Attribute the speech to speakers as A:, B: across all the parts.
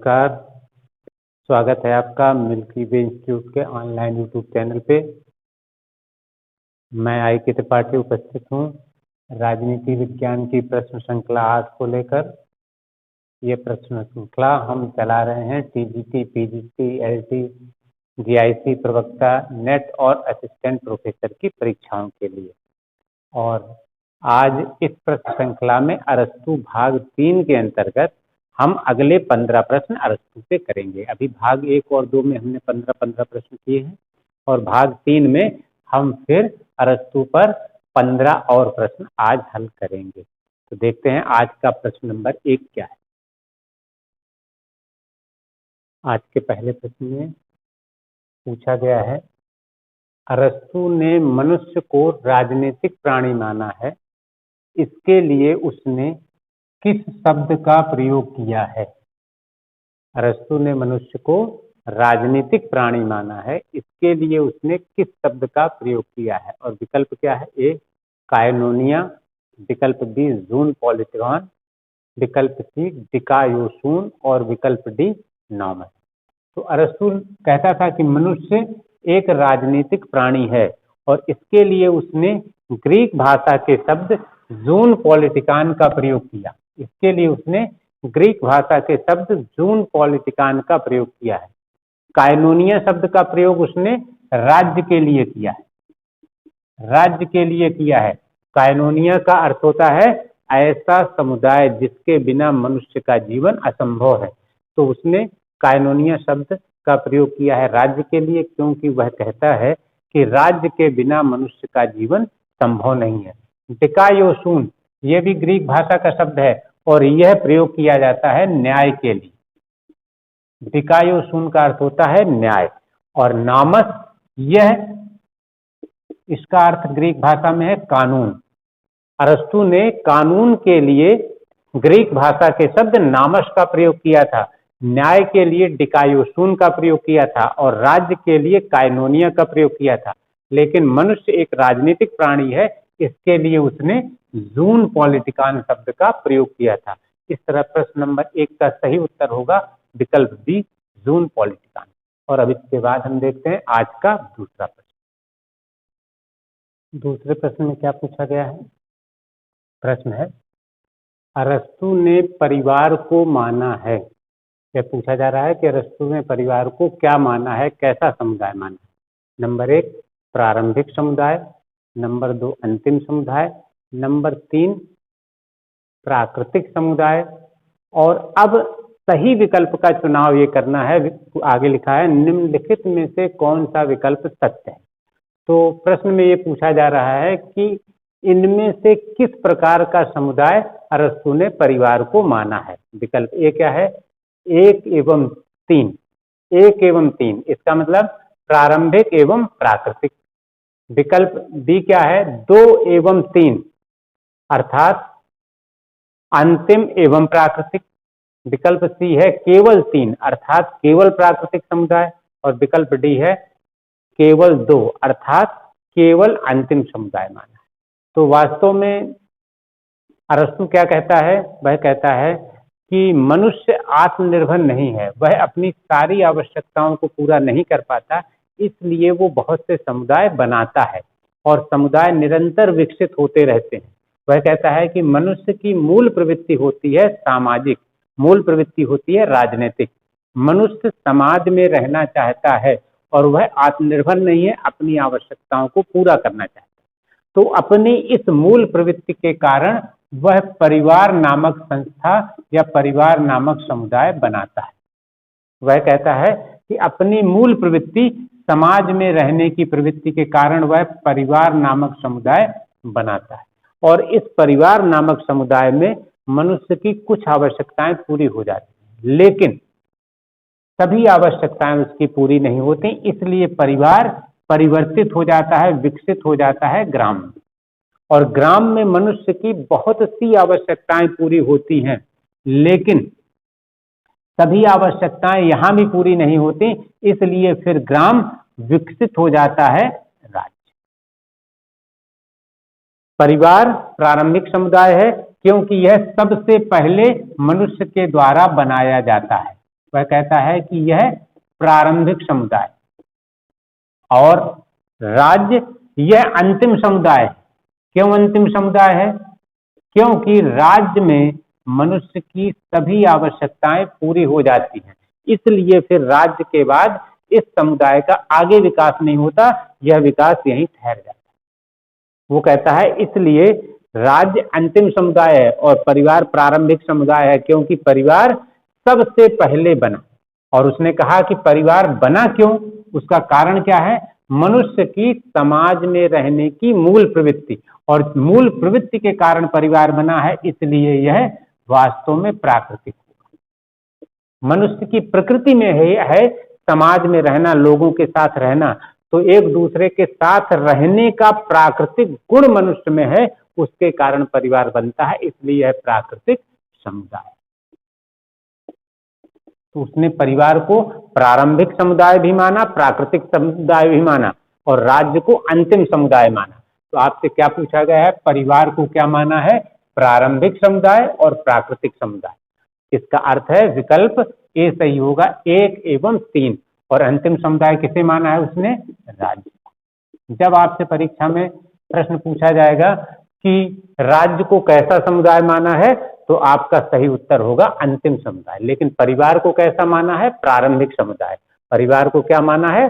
A: नमस्कार। स्वागत है आपका मिल्की वे इंस्टीट्यूट के ऑनलाइन यूट्यूब चैनल पे। मैं आई के त्रिपाठी उपस्थित हूँ राजनीति विज्ञान की प्रश्न श्रृंखला आज को लेकर। ये प्रश्न श्रृंखला हम चला रहे हैं टीजीटी, पीजीटी, एलटी, जीआईसी, प्रवक्ता, नेट और असिस्टेंट प्रोफेसर की परीक्षाओं के लिए। और आज इस प्रश्न श्रृंखला में अरस्तु भाग 3 के अंतर्गत हम अगले 15 प्रश्न अरस्तु से करेंगे। अभी भाग 1 और 2 में हमने 15 प्रश्न किए हैं और भाग 3 में हम फिर अरस्तु पर 15 और प्रश्न आज हल करेंगे। तो देखते हैं आज का प्रश्न नंबर 1 क्या है। आज के पहले प्रश्न में पूछा गया है, अरस्तु ने मनुष्य को राजनीतिक प्राणी माना है, इसके लिए उसने किस शब्द का प्रयोग किया है। अरस्तु ने मनुष्य को राजनीतिक प्राणी माना है, इसके लिए उसने किस शब्द का प्रयोग किया है। और विकल्प क्या है? ए कायनोनिया, विकल्प बी जून पॉलिटिकॉन, विकल्प सी डिकायोसून और विकल्प डी नॉमस। तो अरस्तु कहता था कि मनुष्य एक राजनीतिक प्राणी है और इसके लिए उसने ग्रीक भाषा के शब्द जून पॉलिटिकान का प्रयोग किया। इसके लिए उसने ग्रीक भाषा के शब्द जून पॉलिटिकान का प्रयोग किया है। कायनोनिया शब्द का प्रयोग उसने राज्य के लिए किया है, राज्य के लिए किया है। कायनोनिया का अर्थ होता है ऐसा समुदाय जिसके बिना मनुष्य का जीवन असंभव है। तो उसने कायनोनिया शब्द का प्रयोग किया है राज्य के लिए, क्योंकि वह कहता है कि राज्य के बिना मनुष्य का जीवन संभव नहीं है। डिकायोसून यह भी ग्रीक भाषा का शब्द है और यह प्रयोग किया जाता है न्याय के लिए। डिकायोसून का अर्थ होता है न्याय और नामस, यह इसका अर्थ ग्रीक भाषा में है कानून। अरस्तु ने कानून के लिए ग्रीक भाषा के शब्द नामस का प्रयोग किया था, न्याय के लिए डिकायोसून का प्रयोग किया था और राज्य के लिए कायनोनिया का प्रयोग किया था। लेकिन मनुष्य एक राजनीतिक प्राणी है, इसके लिए उसने जून पॉलिटिकान शब्द का प्रयोग किया था। इस तरह प्रश्न नंबर 1 का सही उत्तर होगा विकल्प बी जून पॉलिटिकान। और अब इसके बाद हम देखते हैं आज का दूसरा प्रश्न। दूसरे प्रश्न में क्या पूछा गया है? प्रश्न है, अरस्तु ने परिवार को माना है। यह पूछा जा रहा है कि अरस्तु ने परिवार को क्या माना है, कैसा समुदाय माना है। नंबर 1 प्रारंभिक समुदाय, नंबर 2 अंतिम समुदाय, नंबर 3 प्राकृतिक समुदाय। और अब सही विकल्प का चुनाव ये करना है। आगे लिखा है निम्नलिखित में से कौन सा विकल्प सत्य है। तो प्रश्न में ये पूछा जा रहा है कि इनमें से किस प्रकार का समुदाय अरस्तु ने परिवार को माना है। विकल्प ए क्या है? 1 एवं 3, 1 एवं 3, इसका मतलब प्रारंभिक एवं प्राकृतिक। विकल्प बी क्या है? 2 एवं 3, अर्थात अंतिम एवं प्राकृतिक। विकल्प सी है केवल 3, अर्थात केवल प्राकृतिक समुदाय। और विकल्प डी है केवल 2, अर्थात केवल अंतिम समुदाय माना है। तो वास्तव में अरस्तु क्या कहता है? वह कहता है कि मनुष्य आत्मनिर्भर नहीं है, वह अपनी सारी आवश्यकताओं को पूरा नहीं कर पाता, इसलिए वो बहुत से समुदाय बनाता है और समुदाय निरंतर विकसित होते रहते हैं। वह कहता है कि मनुष्य की मूल प्रवृत्ति होती है सामाजिक, मूल प्रवृत्ति होती है राजनीतिक। मनुष्य समाज में रहना चाहता है और वह आत्मनिर्भर नहीं है, अपनी आवश्यकताओं को पूरा करना चाहता है। तो अपनी इस मूल प्रवृत्ति के कारण वह परिवार नामक संस्था या परिवार नामक समुदाय बनाता है। वह कहता है कि अपनी मूल प्रवृत्ति समाज में रहने की प्रवृत्ति के कारण वह परिवार नामक समुदाय बनाता है और इस परिवार नामक समुदाय में मनुष्य की कुछ आवश्यकताएं पूरी हो जाती हैं, लेकिन सभी आवश्यकताएं उसकी पूरी नहीं होती। इसलिए परिवार परिवर्तित हो जाता है, विकसित हो जाता है ग्राम में, और ग्राम में मनुष्य की बहुत सी आवश्यकताएं पूरी होती हैं, लेकिन सभी आवश्यकताएं यहां भी पूरी नहीं होती। इसलिए फिर ग्राम विकसित हो जाता है राज्य। परिवार प्रारंभिक समुदाय है क्योंकि यह सबसे पहले मनुष्य के द्वारा बनाया जाता है। वह कहता है कि यह प्रारंभिक समुदाय, और राज्य यह अंतिम समुदाय है। क्यों अंतिम समुदाय है? क्योंकि राज्य में मनुष्य की सभी आवश्यकताएं पूरी हो जाती हैं, इसलिए फिर राज्य के बाद इस समुदाय का आगे विकास नहीं होता, यह विकास यहीं ठहर जाता है। वो कहता है इसलिए राज्य अंतिम समुदाय है और परिवार प्रारंभिक समुदाय है, क्योंकि परिवार सबसे पहले बना। और उसने कहा कि परिवार बना क्यों, उसका कारण क्या है? मनुष्य की समाज में रहने की मूल प्रवृत्ति, और मूल प्रवृत्ति के कारण परिवार बना है, इसलिए यह वास्तव में प्राकृतिक होगा। मनुष्य की प्रकृति में है समाज में रहना, लोगों के साथ रहना, तो एक दूसरे के साथ रहने का प्राकृतिक गुण मनुष्य में है, उसके कारण परिवार बनता है, इसलिए यह प्राकृतिक समुदाय। तो उसने परिवार को प्रारंभिक समुदाय भी माना, प्राकृतिक समुदाय भी माना, और राज्य को अंतिम समुदाय माना। तो आपसे क्या पूछा गया है? परिवार को क्या माना है? प्रारंभिक समुदाय और प्राकृतिक समुदाय। इसका अर्थ है विकल्प ए सही होगा, 1 एवं 3। और अंतिम समुदाय किसे माना है उसने? राज्य। जब आपसे परीक्षा में प्रश्न पूछा जाएगा कि राज्य को कैसा समुदाय माना है, तो आपका सही उत्तर होगा अंतिम समुदाय। लेकिन परिवार को कैसा माना है? प्रारंभिक समुदाय। परिवार को क्या माना है?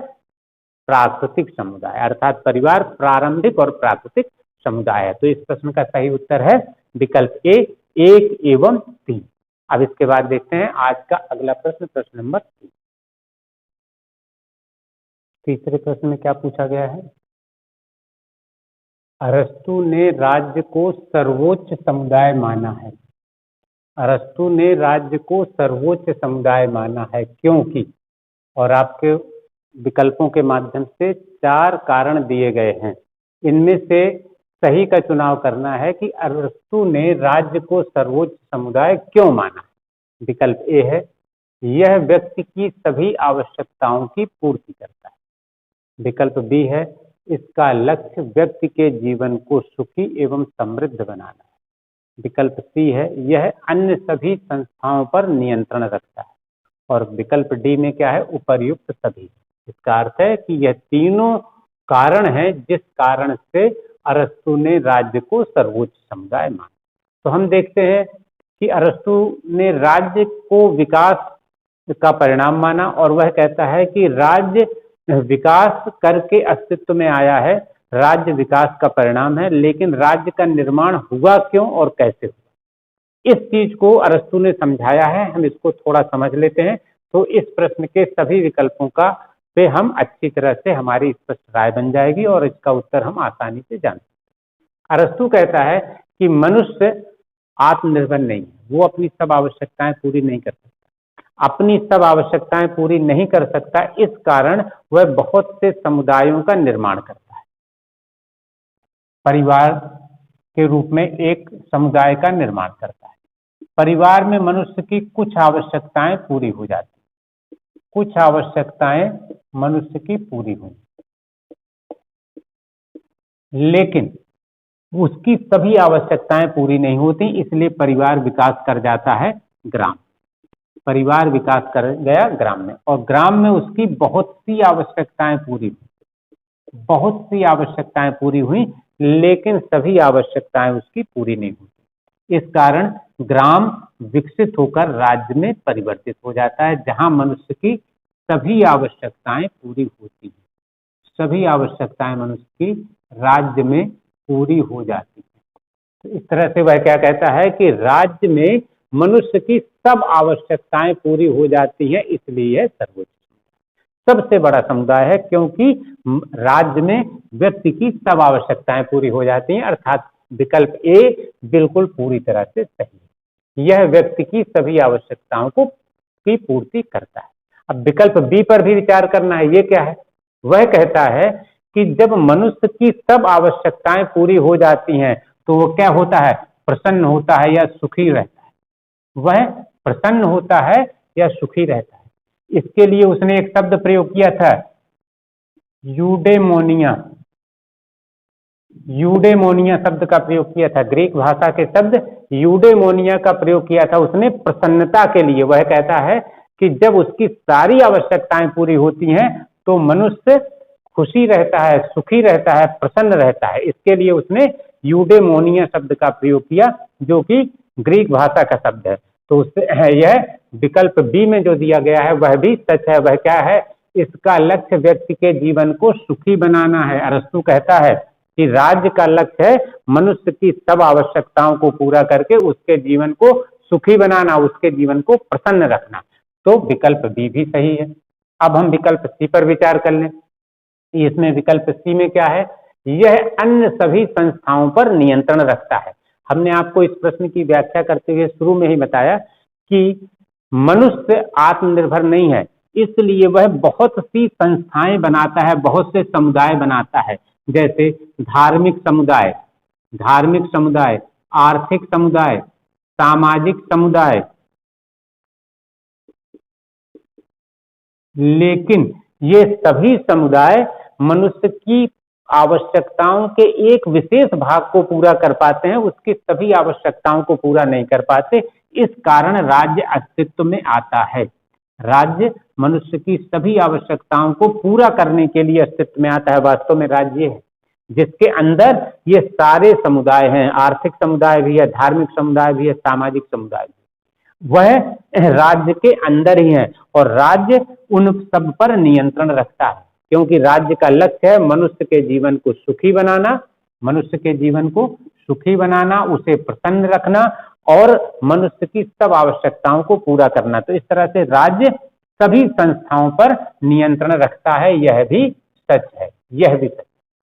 A: प्राकृतिक समुदाय। अर्थात परिवार प्रारंभिक और प्राकृतिक समुदाय है। तो इस प्रश्न का सही उत्तर है विकल्प ए, 1 एवं 3। अब इसके बाद देखते हैं आज का अगला प्रश्न, प्रश्न नंबर 3। तीसरे प्रश्न में क्या पूछा गया है? अरस्तु ने राज्य को सर्वोच्च समुदाय माना है। अरस्तु ने राज्य को सर्वोच्च समुदाय माना है क्योंकि, और आपके विकल्पों के माध्यम से 4 कारण दिए गए हैं। इनमें से सही का चुनाव करना है कि अरस्तु ने राज्य को सर्वोच्च समुदाय क्यों माना। विकल्प ए है, यह व्यक्ति की सभी आवश्यकताओं की पूर्ति करता है। विकल्प बी है, इसका लक्ष्य व्यक्ति के जीवन को सुखी एवं समृद्ध बनाना है। विकल्प सी है, यह अन्य सभी संस्थाओं पर नियंत्रण रखता है। और विकल्प डी में क्या है? उपर्युक्त सभी। इसका अर्थ है कि यह तीनों कारण हैं जिस कारण से अरस्तु ने राज्य को सर्वोच्च समुदाय माना। तो हम देखते हैं कि अरस्तु ने राज्य को विकास का परिणाम माना, और वह कहता है कि राज्य विकास करके अस्तित्व में आया है, राज्य विकास का परिणाम है, लेकिन राज्य का निर्माण हुआ क्यों और कैसे हुआ, इस चीज को अरस्तु ने समझाया है। हम इसको थोड़ा समझ लेते हैं, तो इस प्रश्न के सभी विकल्पों का पे हम अच्छी तरह से हमारी स्पष्ट राय बन जाएगी और इसका उत्तर हम आसानी से जान सकते हैं। अरस्तु कहता है कि मनुष्य आत्मनिर्भर नहीं है, वो अपनी सब आवश्यकताएं पूरी नहीं कर सकता। अपनी सब आवश्यकताएं पूरी नहीं कर सकता, इस कारण वह बहुत से समुदायों का निर्माण करता है। परिवार के रूप में एक समुदाय का निर्माण करता है। परिवार में मनुष्य की कुछ आवश्यकताएं पूरी हो जाती, कुछ आवश्यकताएं मनुष्य की पूरी हुई, लेकिन उसकी सभी आवश्यकताएं पूरी नहीं होती, इसलिए परिवार विकास कर जाता है ग्राम। परिवार विकास कर गया ग्राम में, और ग्राम में उसकी बहुत सी आवश्यकताएं पूरी हुई, बहुत सी आवश्यकताएं पूरी हुई, लेकिन सभी आवश्यकताएं उसकी पूरी नहीं होती। इस कारण ग्राम विकसित होकर राज्य में परिवर्तित हो जाता है, जहां मनुष्य की सभी आवश्यकताएं पूरी होती हैं। सभी आवश्यकताएं मनुष्य की राज्य में पूरी हो जाती है। तो इस तरह से वह क्या कहता है कि राज्य में मनुष्य की सब आवश्यकताएं पूरी हो जाती है, इसलिए यह सर्वोच्च सबसे बड़ा समुदाय है, क्योंकि राज्य में व्यक्ति की सब आवश्यकताएं पूरी हो जाती हैं। अर्थात विकल्प ए बिल्कुल पूरी तरह से सही है, यह व्यक्ति की सभी आवश्यकताओं को की पूर्ति करता है। अब विकल्प बी पर भी विचार करना है। ये क्या है? वह कहता है कि जब मनुष्य की सब आवश्यकताएं पूरी हो जाती हैं तो वो क्या होता है? प्रसन्न होता है या सुखी रहता है। वह प्रसन्न होता है या सुखी रहता है। इसके लिए उसने एक शब्द प्रयोग किया था, यूडेमोनिया। यूडेमोनिया शब्द का प्रयोग किया था, ग्रीक भाषा के शब्द यूडेमोनिया का प्रयोग किया था उसने प्रसन्नता के लिए। वह कहता है कि जब उसकी सारी आवश्यकताएं पूरी होती हैं तो मनुष्य खुशी रहता है, सुखी रहता है, प्रसन्न रहता है। इसके लिए उसने यूडेमोनिया शब्द का प्रयोग किया, जो कि ग्रीक भाषा का शब्द है। तो उससे यह विकल्प बी में जो दिया गया है वह भी सच है। वह क्या है? इसका लक्ष्य व्यक्ति के जीवन को सुखी बनाना है। अरस्तु कहता है कि राज्य का लक्ष्य है मनुष्य की सब आवश्यकताओं को पूरा करके उसके जीवन को सुखी बनाना, उसके जीवन को प्रसन्न रखना। तो विकल्प बी भी सही है। अब हम विकल्प सी पर विचार कर लें। इसमें विकल्प सी में क्या है? यह अन्य सभी संस्थाओं पर नियंत्रण रखता है। हमने आपको इस प्रश्न की व्याख्या करते हुए शुरू में ही बताया कि मनुष्य आत्मनिर्भर नहीं है, इसलिए वह बहुत सी संस्थाएं बनाता है, बहुत से समुदाय बनाता है, जैसे धार्मिक समुदाय, आर्थिक समुदाय, सामाजिक समुदाय। लेकिन ये सभी समुदाय मनुष्य की आवश्यकताओं के एक विशेष भाग को पूरा कर पाते हैं, उसकी सभी आवश्यकताओं को पूरा नहीं कर पाते। इस कारण राज्य अस्तित्व में आता है। राज्य मनुष्य की सभी आवश्यकताओं को पूरा करने के लिए अस्तित्व में आता है। वास्तव में राज्य है जिसके अंदर ये सारे समुदाय हैं, आर्थिक समुदाय भी है, धार्मिक समुदाय भी है, सामाजिक समुदाय भी, वह राज्य के अंदर ही है और राज्य उन सब पर नियंत्रण रखता है, क्योंकि राज्य का लक्ष्य है मनुष्य के जीवन को सुखी बनाना, उसे प्रसन्न रखना और मनुष्य की सब आवश्यकताओं को पूरा करना। तो इस तरह से राज्य सभी संस्थाओं पर नियंत्रण रखता है, यह भी सच है।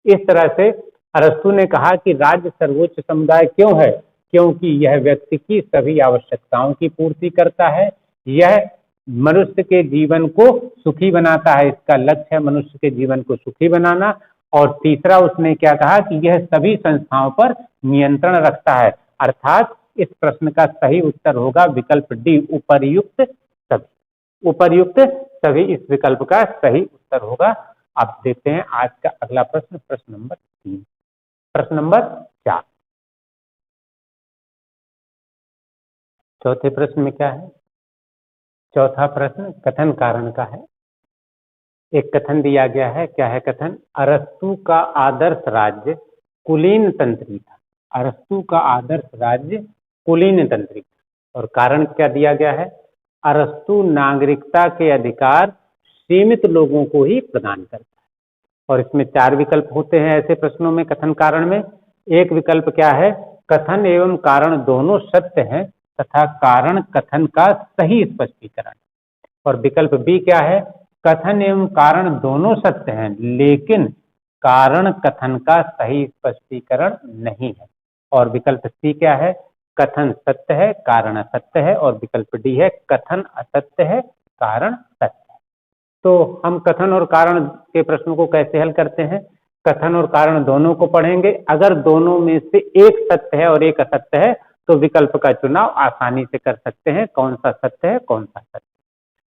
A: इस तरह से अरस्तु ने कहा कि राज्य सर्वोच्च समुदाय क्यों है? क्योंकि यह व्यक्ति की सभी आवश्यकताओं की पूर्ति करता है, यह मनुष्य के जीवन को सुखी बनाता है, इसका लक्ष्य है मनुष्य के जीवन को सुखी बनाना। और तीसरा उसने क्या कहा कि यह सभी संस्थाओं पर नियंत्रण रखता है। अर्थात इस प्रश्न का सही उत्तर होगा विकल्प डी, उपर्युक्त सभी इस विकल्प का सही उत्तर होगा। अब देखते हैं आज का अगला प्रश्न, प्रश्न नंबर 3। प्रश्न नंबर 4, चौथे प्रश्न में क्या है? चौथा प्रश्न कथन कारण का है। एक कथन दिया गया है। क्या है कथन? अरस्तु का आदर्श राज्य कुलीन तंत्री था। अरस्तु का आदर्श राज्य कुलीन तंत्री था। और कारण क्या दिया गया है? अरस्तु नागरिकता के अधिकार सीमित लोगों को ही प्रदान करता है। और इसमें 4 विकल्प होते हैं ऐसे प्रश्नों में कथन कारण में। एक विकल्प क्या है? कथन एवं कारण दोनों सत्य हैं तथा कारण कथन का सही स्पष्टीकरण। और विकल्प बी क्या है? कथन एवं कारण दोनों सत्य हैं लेकिन कारण कथन का सही स्पष्टीकरण नहीं है। और विकल्प सी क्या है? कथन सत्य है, कारण असत्य है। और विकल्प डी है कथन असत्य है, कारण सत्य है। तो हम कथन और कारण के प्रश्नों को कैसे हल करते हैं? कथन और कारण दोनों को पढ़ेंगे। अगर दोनों में से एक सत्य है और एक असत्य है तो विकल्प का चुनाव आसानी से कर सकते हैं, कौन सा सत्य है कौन सा असत्य।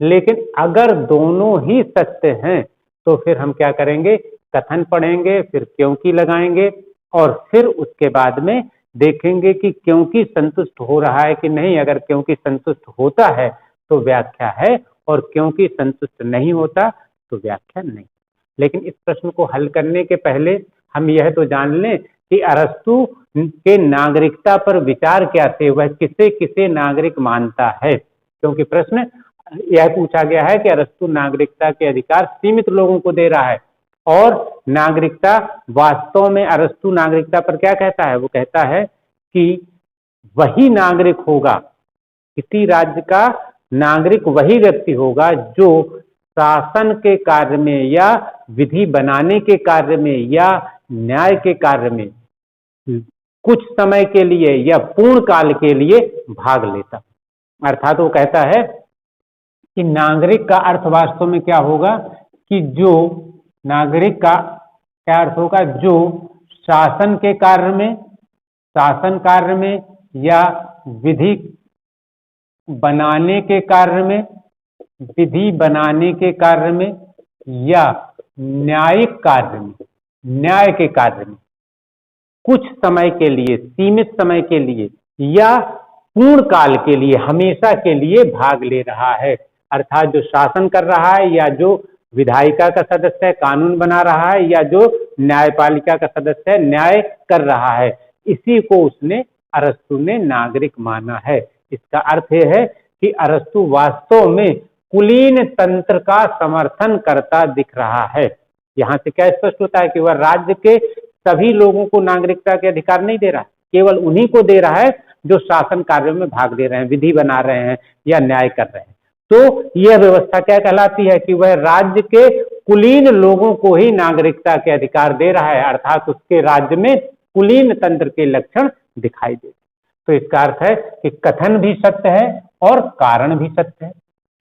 A: लेकिन अगर दोनों ही सत्य हैं तो फिर हम क्या करेंगे? कथन पढ़ेंगे, फिर क्योंकि लगाएंगे और फिर उसके बाद में देखेंगे कि क्योंकि संतुष्ट हो रहा है कि नहीं। अगर क्योंकि संतुष्ट होता है तो व्याख्या है और क्योंकि संतुष्ट नहीं होता तो व्याख्या नहीं। लेकिन इस प्रश्न को हल करने के पहले हम यह तो जान लें कि अरस्तु के नागरिकता पर विचार क्या थे, वह किसे किसे नागरिक मानता है। क्योंकि प्रश्न यह पूछा गया है कि अरस्तु नागरिकता के अधिकार सीमित लोगों को दे रहा है और नागरिकता, वास्तव में अरस्तु नागरिकता पर क्या कहता है? वो कहता है कि वही नागरिक होगा, किसी राज्य का नागरिक वही व्यक्ति होगा जो शासन के कार्य में या विधि बनाने के कार्य में या न्याय के कार्य में कुछ समय के लिए या पूर्ण काल के लिए भाग लेता। अर्थात वो कहता है कि नागरिक का अर्थ वास्तव में क्या होगा कि जो नागरिक का क्या अर्थ होगा? जो शासन कार्य में या विधि बनाने के कार्य में या न्यायिक कार्य में, न्याय के कार्य में कुछ समय के लिए, सीमित समय के लिए या पूर्ण काल के लिए, हमेशा के लिए भाग ले रहा है। अर्थात जो शासन कर रहा है या जो विधायिका का सदस्य है कानून बना रहा है या जो न्यायपालिका का सदस्य है न्याय कर रहा है, इसी को उसने अरस्तु ने नागरिक माना है। इसका अर्थ यह है कि अरस्तु वास्तव में कुलीन तंत्र का समर्थन करता दिख रहा है। यहाँ से क्या स्पष्ट होता है कि वह राज्य के सभी लोगों को नागरिकता के अधिकार नहीं दे रहा, केवल उन्हीं को दे रहा है जो शासन कार्यों में भाग ले रहे हैं, विधि बना रहे हैं या न्याय कर रहे हैं। तो यह व्यवस्था क्या कहलाती है कि वह राज्य के कुलीन लोगों को ही नागरिकता के अधिकार दे रहा है, अर्थात उसके राज्य में कुलीन तंत्र के लक्षण दिखाई देते। तो इसका अर्थ है कि कथन भी सत्य है और कारण भी सत्य है,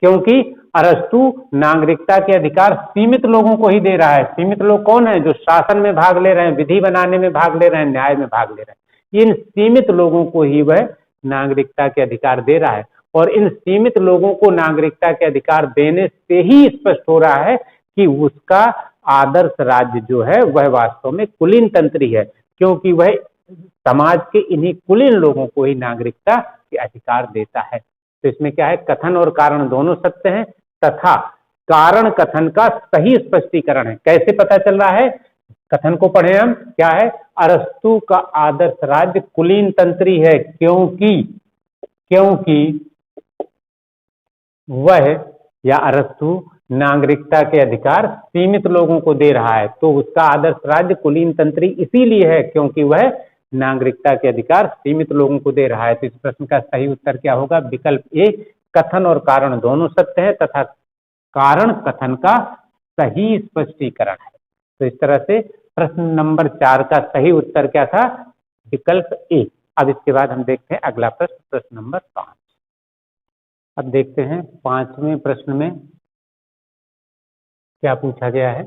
A: क्योंकि अरस्तु नागरिकता के अधिकार सीमित लोगों को ही दे रहा है। सीमित लोग कौन है? जो शासन में भाग ले रहे हैं, विधि बनाने में भाग ले रहे हैं, न्याय में भाग ले रहे हैं। इन सीमित लोगों को ही वह नागरिकता के अधिकार दे रहा है और इन सीमित लोगों को नागरिकता के अधिकार देने से ही स्पष्ट हो रहा है कि उसका आदर्श राज्य जो है वह वास्तव में कुलीन तंत्री है, क्योंकि वह समाज के इन्हीं कुलीन लोगों को ही नागरिकता के अधिकार देता है। तो इसमें क्या है? कथन और कारण दोनों सत्य हैं तथा कारण कथन का सही स्पष्टीकरण है। कैसे पता चल रहा है? कथन को पढ़े हम, क्या है? अरस्तु का आदर्श राज्य कुलीन तंत्री है क्योंकि वह या अरस्तु नागरिकता के अधिकार सीमित लोगों को दे रहा है। तो उसका आदर्श राज्य कुलीन तंत्री इसीलिए है क्योंकि वह नागरिकता के अधिकार सीमित लोगों को दे रहा है। तो इस प्रश्न का सही उत्तर क्या होगा? विकल्प ए, कथन और कारण दोनों सत्य है तथा कारण कथन का सही स्पष्टीकरण है। तो इस तरह से प्रश्न नंबर 4 का सही उत्तर क्या था? विकल्प ए। अब इसके बाद हम देखते हैं अगला प्रश्न, प्रश्न नंबर 5। अब देखते हैं 5वें प्रश्न में क्या पूछा गया है।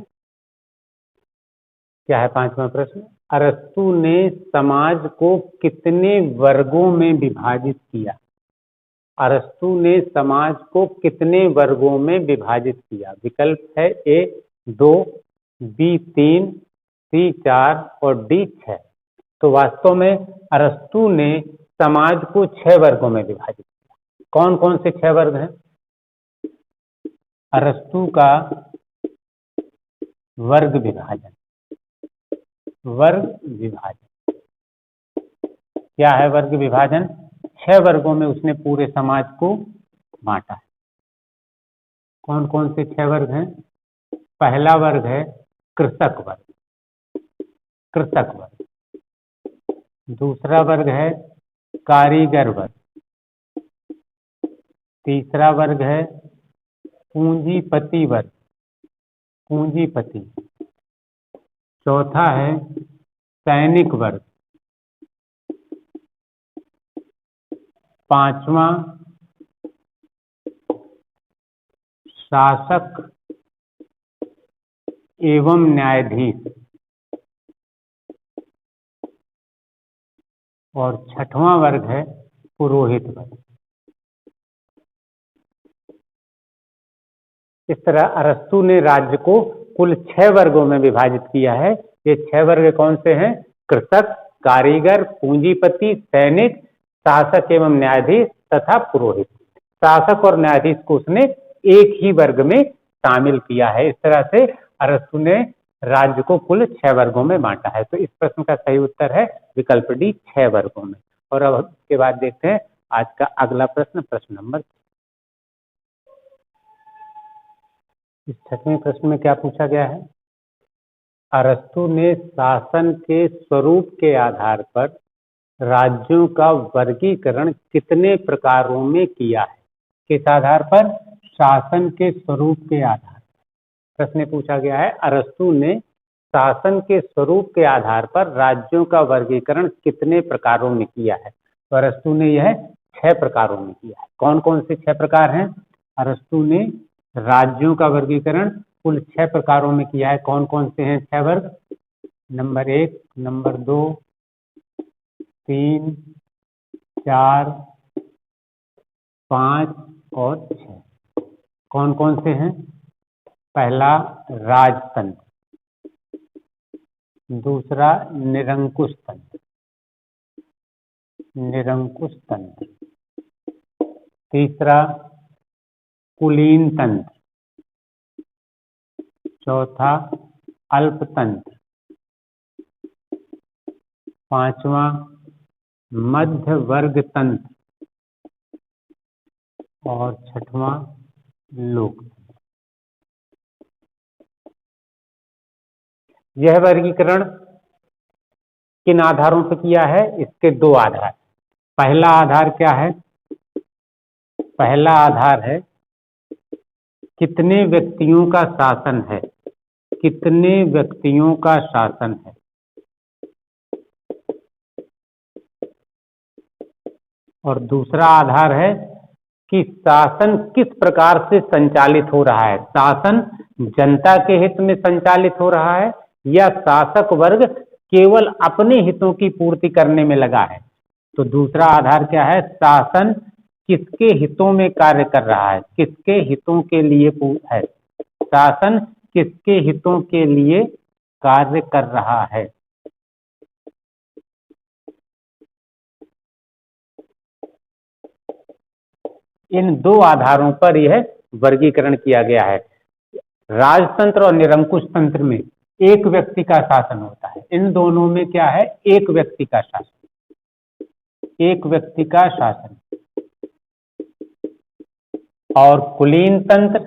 A: क्या है 5वां प्रश्न? अरस्तु ने समाज को कितने वर्गों में विभाजित किया? अरस्तु ने समाज को कितने वर्गों में विभाजित किया? विकल्प है ए 2, बी 3, सी 4 और डी 6। तो वास्तव में अरस्तु ने समाज को 6 वर्गों में विभाजित किया। कौन कौन से 6 वर्ग हैं? अरस्तु का वर्ग विभाजन क्या है? वर्ग विभाजन 6 वर्गों में उसने पूरे समाज को बांटा है। कौन कौन से 6 वर्ग हैं? पहला वर्ग है कृषक वर्ग। दूसरा वर्ग है कारीगर वर्ग। तीसरा वर्ग है पूंजीपति वर्ग, चौथा है सैनिक वर्ग, पांचवा शासक एवं न्यायाधीश और छठवां वर्ग है पुरोहित वर्ग। इस तरह अरस्तु ने राज्य को कुल 6 वर्गों में विभाजित किया है। ये 6 वर्ग कौन से हैं? कृषक, कारीगर, पूंजीपति, सैनिक, शासक एवं न्यायाधीश तथा पुरोहित। शासक और न्यायाधीश को उसने एक ही वर्ग में शामिल किया है। इस तरह से अरस्तु ने राज्य को कुल 6 वर्गों में बांटा है। तो इस प्रश्न का सही उत्तर है विकल्प डी, 6 वर्गों में। और अब इसके बाद देखते हैं आज का अगला प्रश्न, प्रश्न नंबर। इस 6वें प्रश्न में क्या पूछा गया है? अरस्तु ने शासन के स्वरूप के आधार पर राज्यों का वर्गीकरण कितने प्रकारों में किया है? किस आधार पर? शासन के स्वरूप के आधार पर। प्रश्न पूछा गया है अरस्तु ने शासन के स्वरूप के आधार पर राज्यों का वर्गीकरण कितने प्रकारों में किया है? तो अरस्तु ने यह 6 प्रकारों में किया है। कौन कौन से 6 प्रकार हैं? अरस्तु ने राज्यों का वर्गीकरण कुल 6 प्रकारों में किया है। कौन कौन से हैं 6 वर्ग? नंबर 1, नंबर 2, 3, 4, 5 और 6। कौन कौन से हैं? पहला राजतंत्र, दूसरा निरंकुश तंत्र, तीसरा कुलीन तंत्र, चौथा अल्पतंत्र, पांचवा मध्य वर्ग तंत्र और छठवां लोक। यह वर्गीकरण किन आधारों पर किया है? इसके दो आधार। पहला आधार क्या है? पहला आधार है कितने व्यक्तियों का शासन है, कितने व्यक्तियों का शासन है। और दूसरा आधार है कि शासन किस प्रकार से संचालित हो रहा है। शासन जनता के हित में संचालित हो रहा है या शासक वर्ग केवल अपने हितों की पूर्ति करने में लगा है। तो दूसरा आधार क्या है? शासन किसके हितों में कार्य कर रहा है, किसके हितों के लिए है, शासन किसके हितों के लिए कार्य कर रहा है। इन दो आधारों पर यह वर्गीकरण किया गया है। राजतंत्र और निरंकुश तंत्र में एक व्यक्ति का शासन होता है, इन दोनों में क्या है? एक व्यक्ति का शासन, एक व्यक्ति का शासन। और कुलीन तंत्र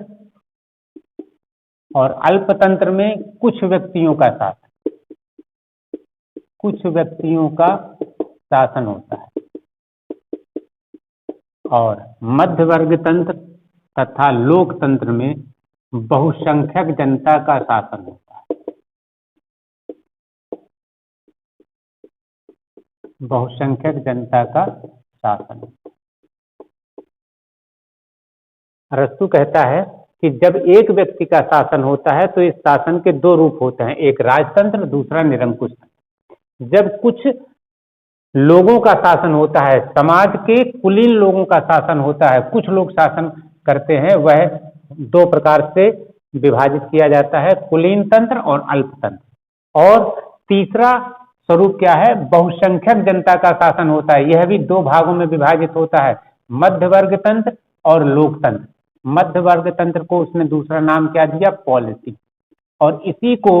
A: और अल्पतंत्र में कुछ व्यक्तियों का शासन, कुछ व्यक्तियों का शासन होता है। और मध्य वर्ग तंत्र तथा लोकतंत्र में बहुसंख्यक जनता का शासन होता है। बहुसंख्यक जनता का शासन। अरस्तु कहता है कि जब एक व्यक्ति का शासन होता है तो इस शासन के दो रूप होते हैं, एक राजतंत्र, दूसरा निरंकुश तंत्र। जब कुछ लोगों का शासन होता है, समाज के कुलीन लोगों का शासन होता है, कुछ लोग शासन करते हैं, वह दो प्रकार से विभाजित किया जाता है, कुलीन तंत्र और अल्पतंत्र। और तीसरा स्वरूप क्या है? बहुसंख्यक जनता का शासन होता है। यह भी दो भागों में विभाजित होता है, मध्य वर्ग तंत्र और लोकतंत्र। मध्य वर्ग तंत्र को उसने दूसरा नाम क्या दिया? पॉलिसी। और इसी को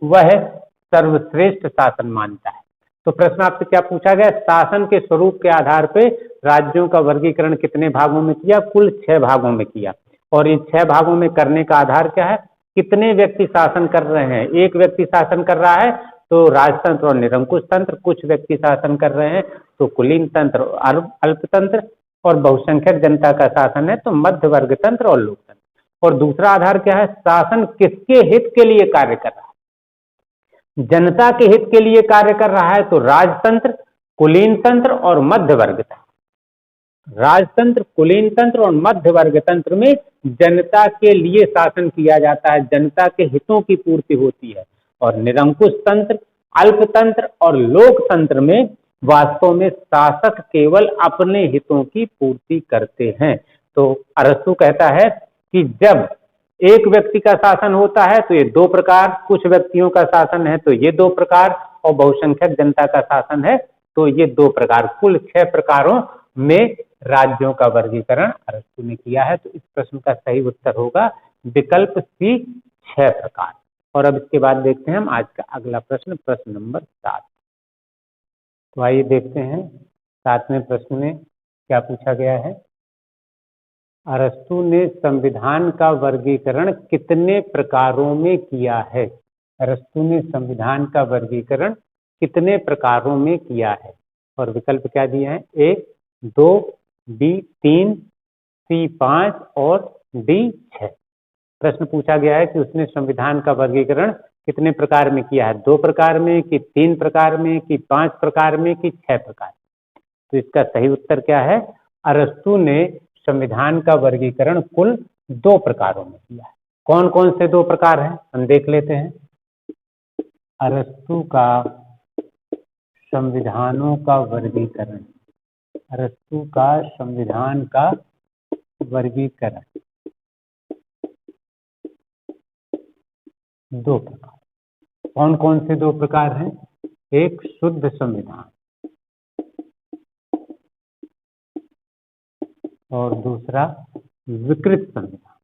A: वह सर्वश्रेष्ठ शासन मानता है। तो प्रश्न आपसे क्या पूछा गया? शासन के स्वरूप के आधार पर राज्यों का वर्गीकरण कितने भागों में किया? कुल 6 भागों में किया। और इन 6 भागों में करने का आधार क्या है? कितने व्यक्ति शासन कर रहे हैं। एक व्यक्ति शासन कर रहा है तो राजतंत्र और निरंकुश तंत्र, कुछ व्यक्ति शासन कर रहे हैं तो कुलीन तंत्र और अल्पतंत्र, और बहुसंख्यक जनता का शासन है तो मध्य वर्ग तंत्र और लोकतंत्र। और दूसरा आधार क्या है? शासन किसके हित के लिए कार्य कर रहा है। जनता के हित के लिए कार्य कर रहा है तो राजतंत्र, कुलीन तंत्र और मध्य वर्ग तंत्र। राजतंत्र, कुलीन तंत्र और मध्य वर्ग तंत्र में जनता के लिए शासन किया जाता है, जनता के हितों की पूर्ति होती है। और निरंकुश तंत्र, अल्पतंत्र और लोकतंत्र में वास्तव में शासक केवल अपने हितों की पूर्ति करते हैं। तो अरस्तु कहता है कि जब एक व्यक्ति का शासन होता है तो ये दो प्रकार, कुछ व्यक्तियों का शासन है तो ये दो प्रकार, और बहुसंख्यक जनता का शासन है तो ये दो प्रकार। कुल 6 प्रकारों में राज्यों का वर्गीकरण अरस्तु ने किया है। तो इस प्रश्न का सही उत्तर होगा विकल्प सी, 6 प्रकार। और अब इसके बाद देखते हैं हम आज का अगला प्रश्न, प्रश्न नंबर 7। तो आइए देखते हैं 7वें प्रश्न में क्या पूछा गया है। अरस्तु ने संविधान का वर्गीकरण कितने प्रकारों में किया है? अरस्तु ने संविधान का वर्गीकरण कितने प्रकारों में किया है? और विकल्प क्या दिए हैं? ए 2, बी 3, सी 5 और डी 6। प्रश्न पूछा गया है कि उसने संविधान का वर्गीकरण कितने प्रकार में किया है? 2 प्रकार में, कि 3 प्रकार में, कि 5 प्रकार में, कि 6 प्रकार। तो इसका सही उत्तर क्या है? अरस्तु ने संविधान का वर्गीकरण कुल 2 प्रकारों में किया है। कौन कौन से 2 प्रकार हैं हम देख लेते हैं। अरस्तु का संविधानों का वर्गीकरण, अरस्तु का संविधान का वर्गीकरण 2 प्रकार। कौन कौन से 2 प्रकार हैं? एक शुद्ध संविधान और दूसरा विकृत संविधान।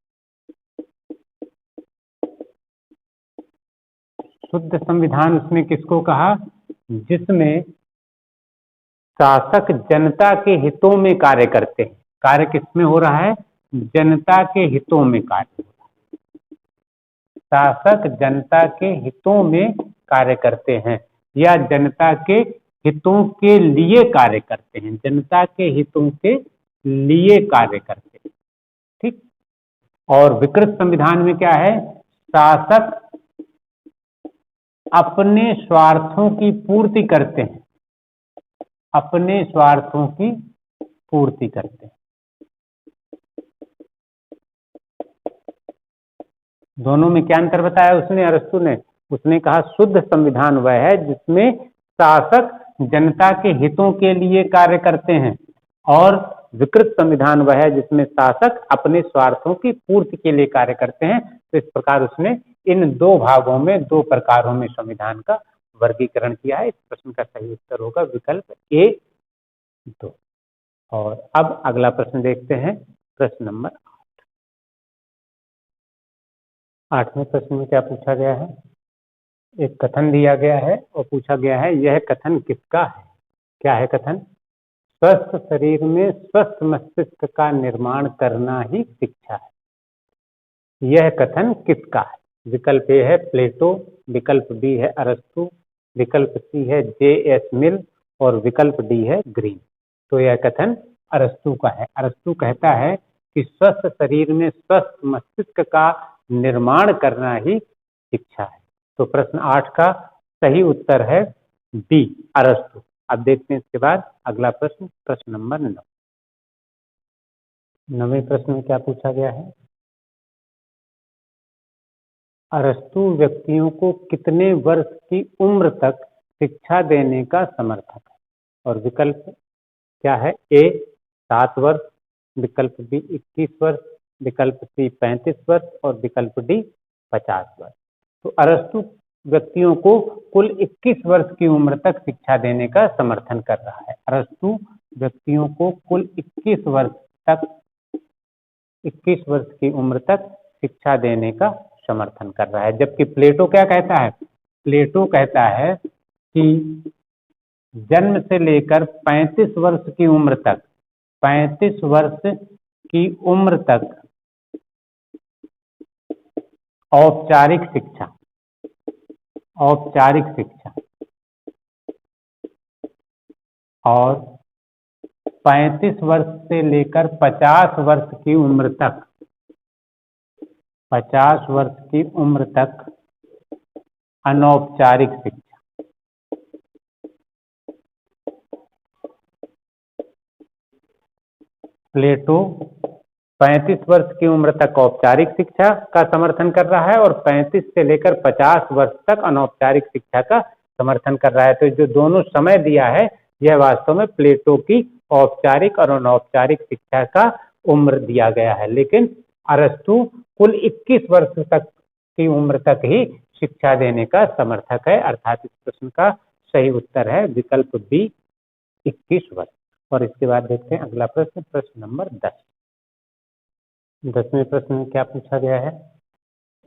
A: शुद्ध संविधान उसने किसको कहा? जिसमें शासक जनता के हितों में कार्य करते हैं। कार्य किसमें हो रहा है? जनता के हितों में कार्य हो रहा है। शासक जनता के हितों में कार्य करते हैं या जनता के हितों के लिए कार्य करते हैं, जनता के हितों के लिए कार्य करते हैं। ठीक। और विकृत संविधान में क्या है? शासक अपने स्वार्थों की पूर्ति करते हैं, अपने स्वार्थों की पूर्ति करते हैं। दोनों में क्या अंतर बताया उसने, अरस्तु ने? उसने कहा शुद्ध संविधान वह है जिसमें शासक जनता के हितों के लिए कार्य करते हैं, और विकृत संविधान वह है जिसमें शासक अपने स्वार्थों की पूर्ति के लिए कार्य करते हैं। तो इस प्रकार उसने इन दो भागों में, दो प्रकारों में संविधान का वर्गीकरण किया है। इस प्रश्न का सही उत्तर होगा विकल्प ए 2। और अब अगला प्रश्न देखते हैं, प्रश्न नंबर 8वें प्रश्न में क्या पूछा गया है? एक कथन दिया गया है और पूछा गया है यह कथन किसका है? क्या है कथन? स्वस्थ शरीर में स्वस्थ मस्तिष्क का निर्माण करना ही शिक्षा है। यह कथन किसका है? विकल्प ए है प्लेटो, विकल्प बी है अरस्तु, विकल्प सी है जे.एस. मिल और विकल्प डी है ग्रीन। तो यह कथन अरस्तु का है। अरस्तु कहता है कि स्वस्थ शरीर में स्वस्थ मस्तिष्क का निर्माण करना ही शिक्षा है। तो प्रश्न 8 का सही उत्तर है बी, अरस्तु। अब देखते हैं इसके बाद अगला प्रश्न, प्रश्न नंबर 9। 9वें प्रश्न में क्या पूछा गया है? अरस्तु व्यक्तियों को कितने वर्ष की उम्र तक शिक्षा देने का समर्थक है? और विकल्प क्या है? ए 7 वर्ष, विकल्प बी 21 वर्ष, विकल्प सी 35 वर्ष और विकल्प डी 50 वर्ष। तो अरस्तु व्यक्तियों को कुल 21 वर्ष की उम्र तक शिक्षा देने का समर्थन कर रहा है। अरस्तु व्यक्तियों को कुल 21 वर्ष की उम्र तक शिक्षा देने का समर्थन कर रहा है। जबकि प्लेटो क्या कहता है? प्लेटो कहता है कि जन्म से लेकर 35 वर्ष की उम्र तक, 35 वर्ष की उम्र तक औपचारिक शिक्षा, औपचारिक शिक्षा और 35 वर्ष से लेकर 50 वर्ष की उम्र तक, 50 वर्ष की उम्र तक अनौपचारिक शिक्षा। प्लेटो 35 वर्ष की उम्र तक औपचारिक शिक्षा का समर्थन कर रहा है और 35 से लेकर 50 वर्ष तक अनौपचारिक शिक्षा का समर्थन कर रहा है। तो जो दोनों समय दिया है यह वास्तव में प्लेटो की औपचारिक और अनौपचारिक शिक्षा का उम्र दिया गया है। लेकिन अरस्तु कुल 21 वर्ष तक की उम्र तक ही शिक्षा देने का समर्थक है। अर्थात इस प्रश्न का सही उत्तर है विकल्प बी 21 वर्ष। और इसके बाद देखते हैं अगला प्रश्न, प्रश्न नंबर 10। 10वें प्रश्न में क्या पूछा गया है?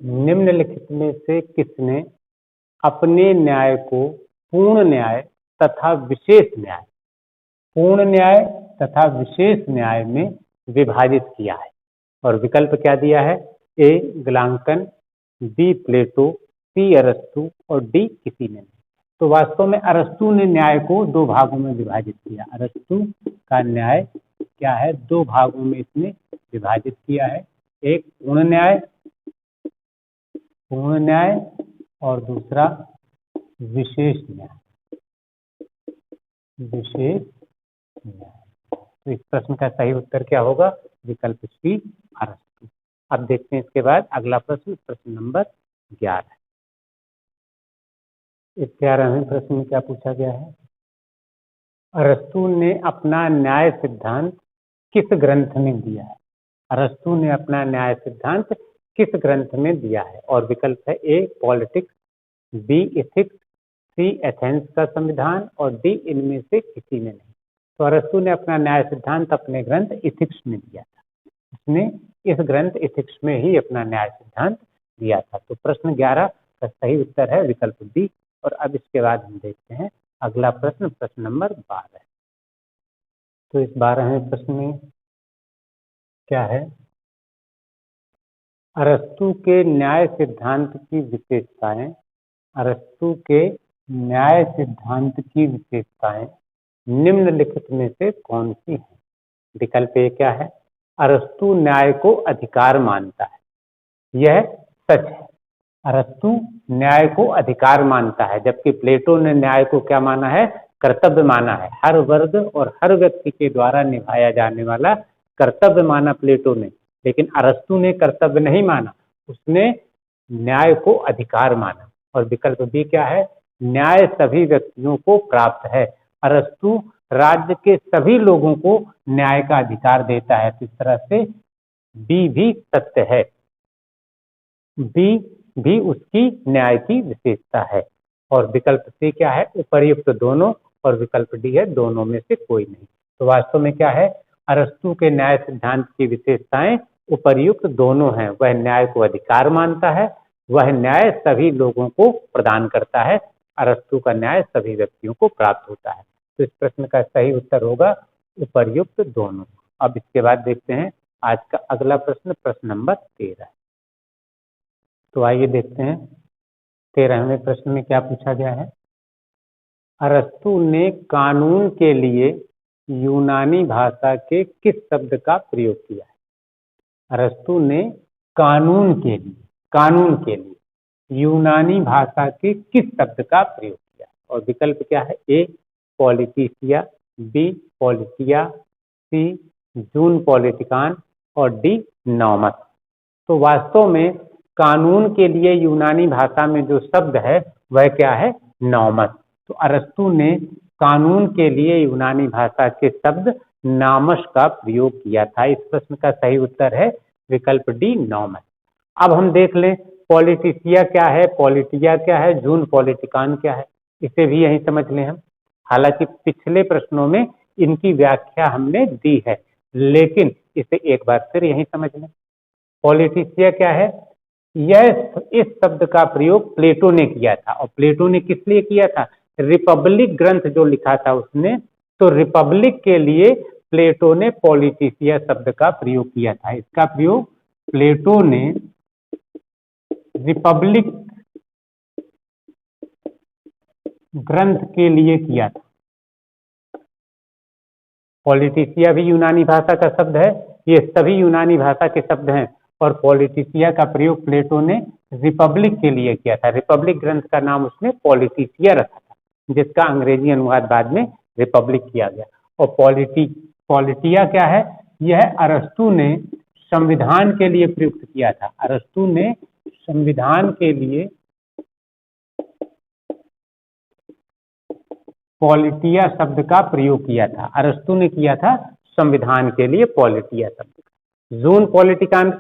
A: निम्नलिखित में से किसने अपने न्याय को पूर्ण न्याय तथा विशेष न्याय, पूर्ण न्याय तथा विशेष न्याय में विभाजित किया है? और विकल्प क्या दिया है? ए ग्लांकन, बी प्लेटो, सी अरस्तु और डी किसी ने नहीं। तो वास्तव में अरस्तु ने न्याय को दो भागों में विभाजित किया। अरस्तु का न्याय क्या है? दो भागों में इसने विभाजित किया है। एक पूर्ण न्याय, पूर्ण न्याय और दूसरा विशेष न्याय, विशेष न्याय। तो इस प्रश्न का सही उत्तर क्या होगा? विकल्प सी अरस्तु। अब देखते हैं इसके बाद अगला प्रश्न, प्रश्न नंबर 11। 11वें प्रश्न में क्या पूछा गया है? अरस्तु ने अपना न्याय सिद्धांत किस ग्रंथ में दिया है? अरस्तु ने अपना न्याय सिद्धांत किस ग्रंथ में दिया है? और विकल्प है ए पॉलिटिक्स, बी इथिक्स, सी एथेंस का संविधान और डी इनमें से किसी में नहीं। तो अरस्तु ने अपना न्याय सिद्धांत अपने ग्रंथ इथिक्स में दिया था। उसने इस ग्रंथ इथिक्स में ही अपना न्याय सिद्धांत दिया था। तो प्रश्न 11 इसका सही उत्तर है विकल्प बी। और अब इसके बाद हम देखते हैं अगला प्रश्न, प्रश्न नंबर 12। तो इस 12वें प्रश्न में क्या है, अरस्तु के न्याय सिद्धांत की विशेषताएं, अरस्तु के न्याय सिद्धांत की विशेषताएं निम्नलिखित में से कौन सी है? विकल्प ए क्या है, अरस्तु न्याय को अधिकार मानता है, यह सच है। अरस्तु न्याय को अधिकार मानता है, जबकि प्लेटो ने न्याय को क्या माना है, कर्तव्य माना है। हर वर्ग और हर व्यक्ति के द्वारा निभाया जाने वाला कर्तव्य माना प्लेटो ने, लेकिन अरस्तु ने कर्तव्य नहीं माना, उसने न्याय को अधिकार माना। और विकल्प बी क्या है, न्याय सभी व्यक्तियों को प्राप्त है, अरस्तु राज्य के सभी लोगों को न्याय का अधिकार देता है। तो इस तरह से बी भी सत्य है, बी भी उसकी न्याय की विशेषता है। और विकल्प सी क्या है, उपर्युक्त दोनों, और विकल्प डी है दोनों में से कोई नहीं। तो वास्तव में क्या है, अरस्तु के न्याय सिद्धांत की विशेषताएं उपर्युक्त दोनों हैं। वह न्याय को अधिकार मानता है, वह न्याय सभी लोगों को प्रदान करता है, अरस्तु का न्याय सभी व्यक्तियों को प्राप्त होता है। तो इस प्रश्न का सही उत्तर होगा उपर्युक्त दोनों। अब इसके बाद देखते हैं आज का अगला प्रश्न, प्रश्न नंबर 13। तो आइए देखते हैं 13वें प्रश्न में क्या पूछा गया है। अरस्तु ने कानून के लिए यूनानी भाषा के किस शब्द का प्रयोग किया है? अरस्तु ने कानून के लिए यूनानी भाषा के किस शब्द का प्रयोग किया? और विकल्प क्या है, ए पॉलिटिसिया, बी पॉलिटिया, सी जून पॉलिटिकान, और डी नॉमस। तो वास्तव में कानून के लिए यूनानी भाषा में जो शब्द है वह क्या है, नॉमस। तो अरस्तु ने कानून के लिए यूनानी भाषा के शब्द नामस का प्रयोग किया था। इस प्रश्न का सही उत्तर है विकल्प डी नॉमस। अब हम देख लें पॉलिटिसिया क्या है, पॉलिटिया क्या है, जून पॉलिटिकान क्या है, इसे भी यही समझ लें हम। हालांकि पिछले प्रश्नों में इनकी व्याख्या हमने दी है, लेकिन इसे एक बार फिर यही समझ लें। पॉलिटिसिया क्या है, यह इस शब्द का प्रयोग प्लेटो ने किया था। और प्लेटो ने किस लिए किया था, रिपब्लिक ग्रंथ जो लिखा था उसने, तो रिपब्लिक के लिए प्लेटो ने पॉलिटिसिया शब्द का प्रयोग किया था। इसका प्रयोग प्लेटो ने रिपब्लिक ग्रंथ के लिए किया था। पॉलिटिसिया भी यूनानी भाषा का शब्द है, ये सभी यूनानी भाषा के शब्द हैं। और पॉलिटिसिया का प्रयोग प्लेटो ने रिपब्लिक के लिए किया था। रिपब्लिक ग्रंथ का नाम उसने पॉलिटिसिया रखा था, जिसका अंग्रेजी अनुवाद बाद में रिपब्लिक किया गया। और पॉलिटिया क्या है, यह अरस्तु ने संविधान के लिए प्रयुक्त किया था। अरस्तु ने संविधान के लिए पॉलिटिया शब्द का प्रयोग किया था। अरस्तु ने किया था संविधान के लिए पॉलिटिया शब्द। जून पॉलिटिकान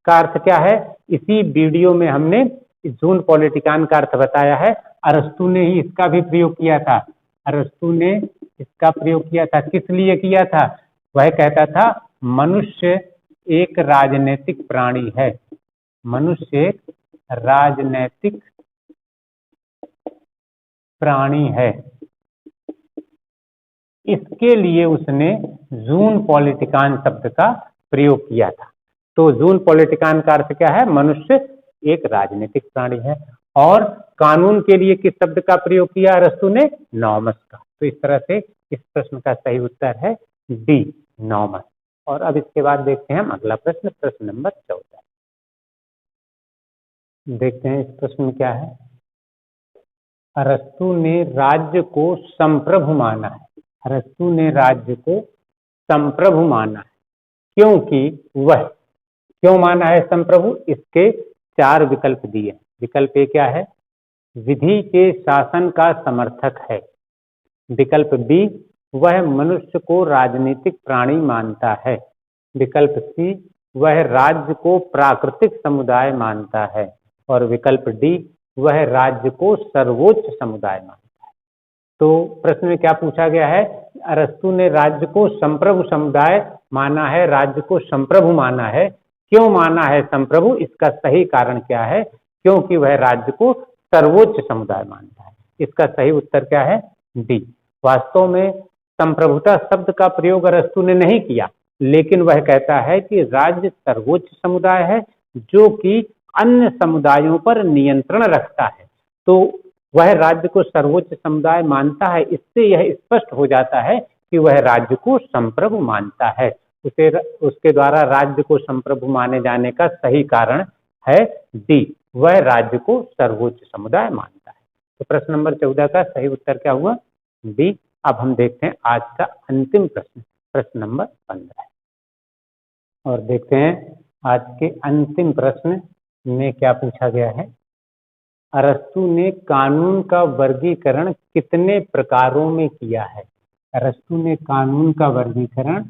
A: का अर्थ क्या है, इसी वीडियो में हमने जून पॉलिटिकान का अर्थ बताया है। अरस्तु ने ही इसका भी प्रयोग किया था। अरस्तु ने इसका प्रयोग किया था, किस लिए किया था, वह कहता था मनुष्य एक राजनैतिक प्राणी है, मनुष्य एक राजनैतिक प्राणी है। इसके लिए उसने जून पॉलिटिकान शब्द का प्रयोग किया था। तो जून पॉलिटिकान का अर्थ क्या है, मनुष्य एक राजनीतिक प्राणी है। और कानून के लिए किस शब्द का प्रयोग किया अरस्तु ने, नॉमस का। तो इस तरह से इस प्रश्न का सही उत्तर है डी नॉमस। और अब इसके बाद देखते हैं हम अगला प्रश्न, प्रश्न नंबर 14। देखते हैं इस प्रश्न में क्या है। अरस्तु ने राज्य को संप्रभु माना है, अरस्तु ने राज्य को संप्रभु माना है, क्योंकि वह, क्यों माना है संप्रभु, इसके 4 विकल्प दिए। विकल्प ए क्या है, विधि के शासन का समर्थक है। विकल्प बी, वह मनुष्य को राजनीतिक प्राणी मानता है। विकल्प सी, वह राज्य को प्राकृतिक समुदाय मानता है। और विकल्प डी, वह राज्य को सर्वोच्च समुदाय मानता है। तो प्रश्न में क्या पूछा गया है, अरस्तु ने राज्य को संप्रभु समुदाय माना है, राज्य को संप्रभु माना है। क्यों माना है संप्रभु, इसका सही कारण क्या है, क्योंकि वह राज्य को सर्वोच्च समुदाय मानता है। इसका सही उत्तर क्या है? डी। वास्तव में संप्रभुता शब्द का प्रयोग अरस्तु ने नहीं किया, लेकिन वह कहता है कि राज्य सर्वोच्च समुदाय है जो कि अन्य समुदायों पर नियंत्रण रखता है। तो वह राज्य को सर्वोच्च समुदाय मानता है। इससे यह स्पष्ट हो जाता है कि वह राज्य को संप्रभु मानता है। उसके द्वारा राज्य को संप्रभु माने जाने का सही कारण है डी, वह राज्य को सर्वोच्च समुदाय मानता है। तो प्रश्न नंबर 14 का सही उत्तर क्या हुआ? डी। अब हम देखते हैं आज का अंतिम प्रश्न, प्रश्न नंबर 15, और देखते हैं आज के अंतिम प्रश्न में क्या पूछा गया है। अरस्तु ने कानून का वर्गीकरण कितने प्रकारों में किया है? अरस्तु ने कानून का वर्गीकरण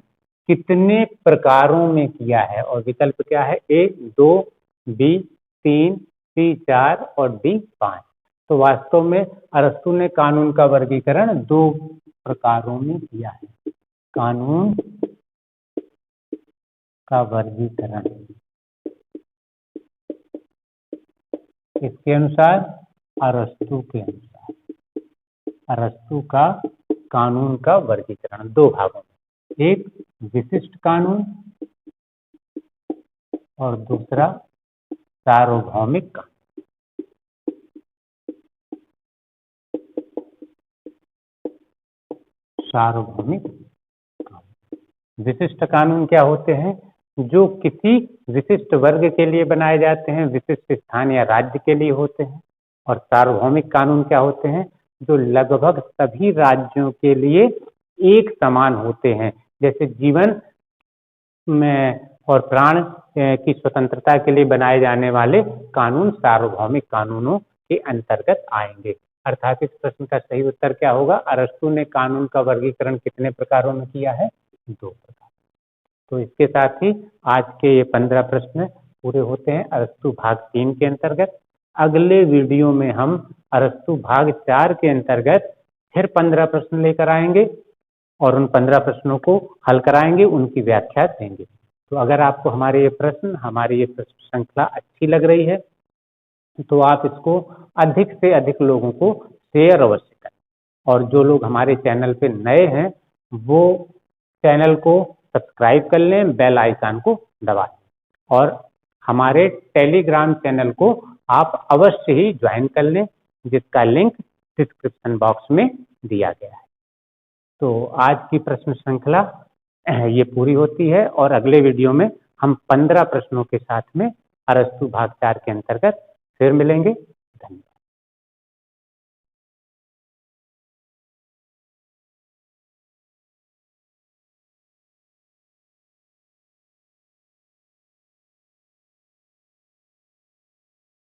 A: कितने प्रकारों में किया है? और विकल्प क्या है? ए 2, बी 3, सी 4 और डी 5। तो वास्तव में अरस्तु ने कानून का वर्गीकरण 2 प्रकारों में किया है। कानून का वर्गीकरण किसके अनुसार? अरस्तु के अनुसार। अरस्तु का कानून का वर्गीकरण 2 भागों में, एक विशिष्ट कानून और दूसरा सार्वभौमिक कानून। सार्वभौमिक कानून। विशिष्ट कानून क्या होते हैं? जो किसी विशिष्ट वर्ग के लिए बनाए जाते हैं, विशिष्ट स्थान या राज्य के लिए होते हैं। और सार्वभौमिक कानून क्या होते हैं? जो लगभग सभी राज्यों के लिए एक समान होते हैं। जैसे जीवन में और प्राण की स्वतंत्रता के लिए बनाए जाने वाले कानून सार्वभौमिक कानूनों के अंतर्गत आएंगे। अर्थात इस प्रश्न का सही उत्तर क्या होगा? अरस्तु ने कानून का वर्गीकरण कितने प्रकारों में किया है? 2 प्रकार। तो इसके साथ ही आज के ये 15 प्रश्न पूरे होते हैं अरस्तु भाग 3 के अंतर्गत। अगले वीडियो में हम अरस्तु भाग 4 के अंतर्गत फिर 15 प्रश्न लेकर आएंगे और उन 15 प्रश्नों को हल कराएंगे, उनकी व्याख्या देंगे। तो अगर आपको हमारे ये प्रश्न, हमारी ये प्रश्न श्रृंखला अच्छी लग रही है तो आप इसको अधिक से अधिक लोगों को शेयर अवश्य करें। और जो लोग हमारे चैनल पे नए हैं वो चैनल को सब्सक्राइब कर लें, बेल आइकन को दबा लें और हमारे टेलीग्राम चैनल को आप अवश्य ही ज्वाइन कर लें, जिसका लिंक डिस्क्रिप्शन बॉक्स में दिया गया है। तो आज की प्रश्न श्रृंखला ये पूरी होती है और अगले वीडियो में हम 15 प्रश्नों के साथ में अरस्तु भाग 4 के अंतर्गत फिर मिलेंगे।